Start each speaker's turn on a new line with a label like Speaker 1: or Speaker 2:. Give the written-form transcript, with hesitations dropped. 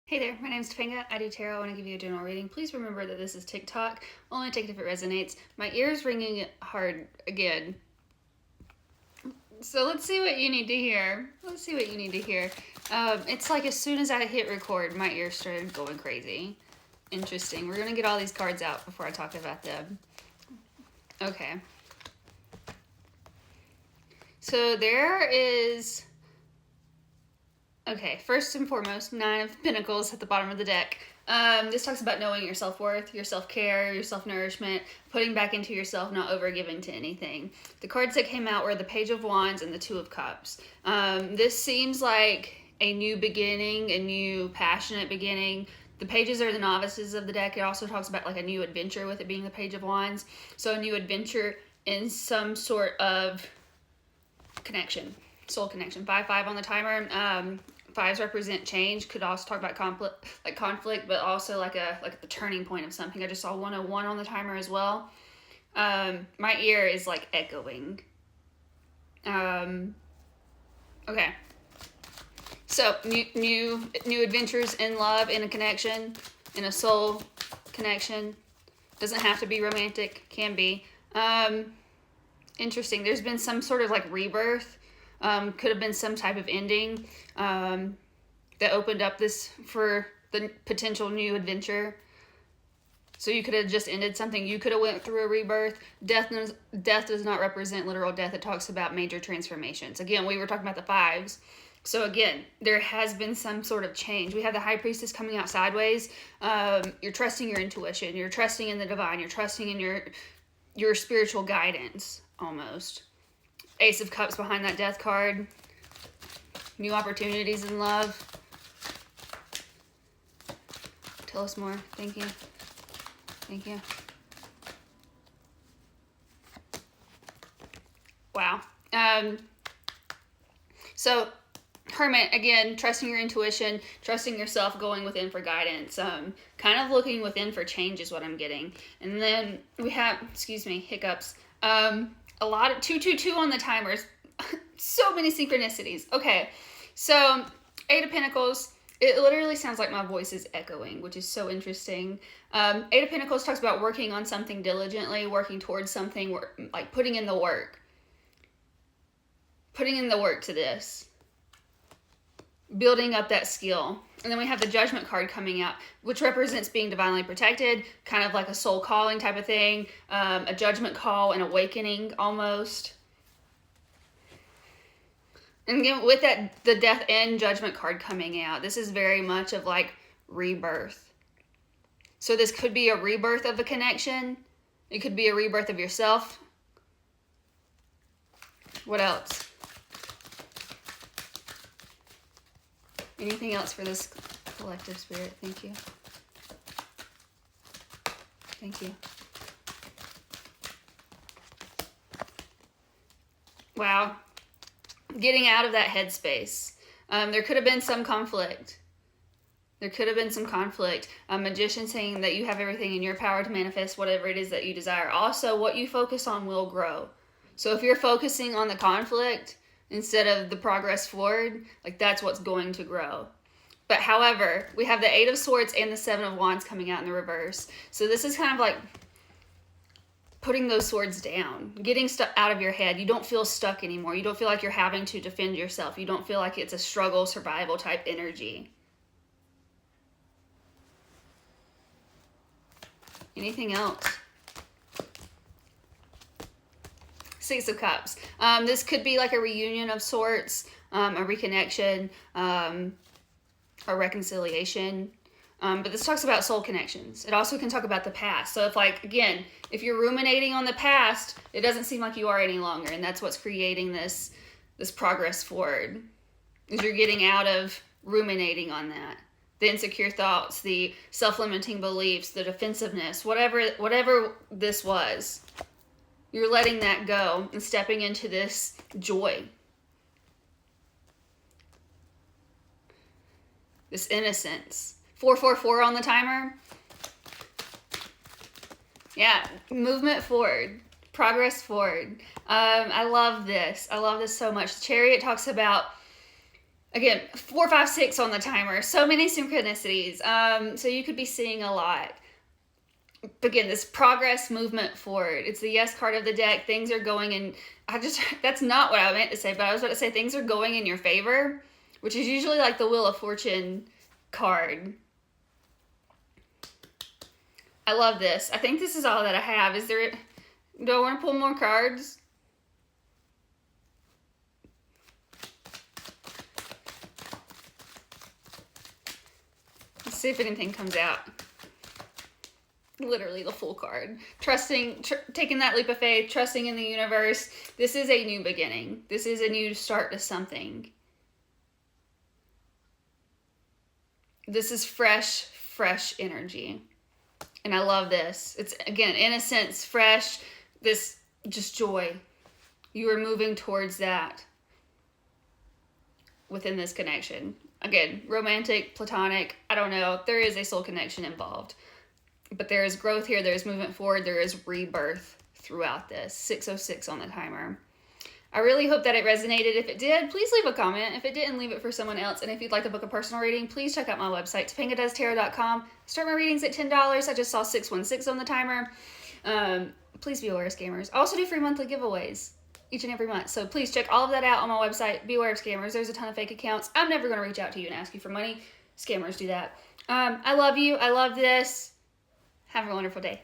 Speaker 1: Hey there, my name is Tapainga. I do tarot. I want to give you a general reading. Please remember that this is TikTok. Only take it if it resonates. My ear's ringing hard again. So let's see what you need to hear. It's like as soon as I hit record, my ears started going crazy. Interesting. We're going to get all these cards out before I talk about them. Okay. So there is... Okay, first and foremost, 9 of Pentacles at the bottom of the deck. This talks about knowing your self-worth, your self-care, your self-nourishment, putting back into yourself, not over-giving to anything. The cards that came out were the Page of Wands and the Two of Cups. This seems like a new beginning, a new passionate beginning. The pages are the novices of the deck. It also talks about like a new adventure with it being the Page of Wands. So a new adventure in some sort of connection, soul connection. 5-5 on the timer. Fives represent change. Could also talk about conflict, but also like the turning point of something. I just saw 101 on the timer as well. My ear is like echoing. Okay. So new adventures in love, in a connection, in a soul connection. Doesn't have to be romantic. Can be. Interesting. There's been some sort of like rebirth. Could have been some type of ending that opened up this for the potential new adventure. So you could have just ended something. You could have went through a rebirth. Death does not represent literal death. It talks about major transformations. Again, we were talking about the fives. So again, there has been some sort of change. We have the High Priestess coming out sideways. You're trusting your intuition. You're trusting in the divine. You're trusting in your spiritual guidance, almost. Ace of Cups behind that Death card. New opportunities in love. Tell us more. Thank you. Thank you. Wow. So, Hermit, again, trusting your intuition, trusting yourself, going within for guidance. Kind of looking within for change is what I'm getting. And then we have, hiccups. A lot of 222 on the timers. So many synchronicities. Okay, so 8 of Pentacles. It literally sounds like my voice is echoing, which is so interesting. 8 of Pentacles talks about working on something diligently, working towards something, like putting in the work. Putting in the work to this. Building up that skill. And then we have the Judgment card coming out, which represents being divinely protected, kind of like a soul calling type of thing, a judgment call, an awakening almost. And again, with that, the Death and Judgment card coming out, this is very much of like rebirth. So this could be a rebirth of a connection. It could be a rebirth of yourself. What else? Anything else for this collective spirit? Thank you. Thank you. Wow. Getting out of that headspace. There could have been some conflict. A magician saying that you have everything in your power to manifest whatever it is that you desire. Also, what you focus on will grow. So if you're focusing on the conflict instead of the progress forward, like that's what's going to grow. But however, we have the 8 of Swords and the 7 of Wands coming out in the reverse. So this is kind of like putting those swords down, getting stuff out of your head. You don't feel stuck anymore. You don't feel like you're having to defend yourself. You don't feel like it's a struggle, survival type energy. Anything else? 6 of Cups. This could be like a reunion of sorts, a reconnection, a reconciliation. But this talks about soul connections. It also can talk about the past. So if like, again, if you're ruminating on the past, it doesn't seem like you are any longer. And that's what's creating this progress forward. Is you're getting out of ruminating on that. The insecure thoughts, the self-limiting beliefs, the defensiveness, whatever this was. You're letting that go and stepping into this joy. This innocence. 444 on the timer. Yeah, movement forward. Progress forward. I love this. I love this so much. Chariot talks about Again, 4, 5, 6 on the timer. So many synchronicities. So you could be seeing a lot. Again, this progress, movement forward. It's the yes card of the deck. Things are going in. That's not what I meant to say, but I was about to say things are going in your favor, which is usually like the Wheel of Fortune card. I love this. I think this is all that I have. Do I want to pull more cards? Let's see if anything comes out. Literally the full card. Taking that leap of faith, trusting in the universe. This is a new beginning. This is a new start to something. This is fresh energy. And I love this. It's, again, innocence, fresh, this just joy. You are moving towards that within this connection. Again, romantic, platonic, I don't know. There is a soul connection involved. But there is growth here. There is movement forward. There is rebirth throughout this. 606 on the timer. I really hope that it resonated. If it did, please leave a comment. If it didn't, leave it for someone else. And if you'd like to book a personal reading, please check out my website, tapaingadoestarot.com. Start my readings at $10. I just saw 616 on the timer. Please be aware of scammers. I also do free monthly giveaways each and every month. So please check all of that out on my website. Be aware of scammers. There's a ton of fake accounts. I'm never going to reach out to you and ask you for money. Scammers do that. I love you. I love this. Have a wonderful day.